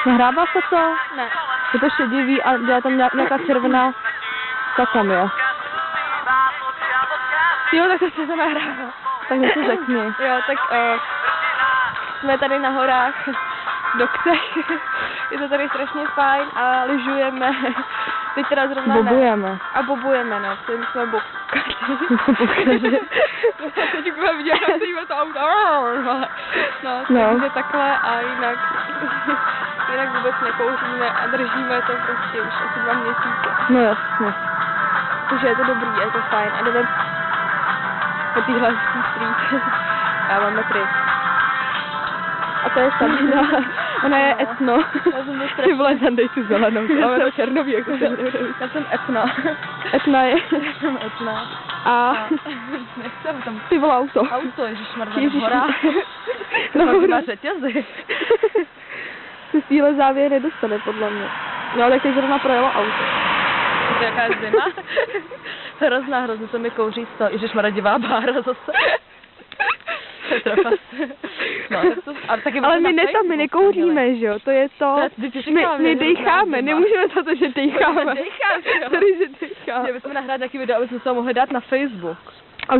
Nahrává se to? Ne. Je to šedivý a dělá tam nějaká červená tam je. Jo, tak to se nahrává. Tak něco řekni. Jo, tak jsme tady na horách v Doktech. Je to tady strašně fajn a lyžujeme. Teď teda zrovna Bobujeme. A bobujeme, no. Teď jsme Bobkaři. Teď jsme viděli, jak jíme to auto. No, takže takhle a jinak vůbec nekouříme a držíme to prostě už asi 2 měsíce. No jasně. Takže je to dobrý, je to fajn. A jdeme po téhle street. Dáváme trik. A to je Sabina. Ona je etno. Já jsem to Ty strašně... vole, tam dej tu zelenou. Ale to černový, jako se Já jsem etna. etna je. Já jsem etna. A nechcem tam ty vole auto. auto, ježišmarja, Ježiš. hora. No, To má řetězy. Se z téhle závěr nedostane, podle mě. No, tak teď zrovna projelo auto. To jaká je zima? Hrozná, se mi kouří z toho. Ježišmarja, divá bára zase. No, tak to, ale my nekouříme, že jo, to je to, my dejcháme, nemůžeme za to, že dejcháme. Dejcháme, jo. Sorry, že dejcháme. Bychom nahrát nějaký video, aby jsme se ho mohli dát na Facebook. A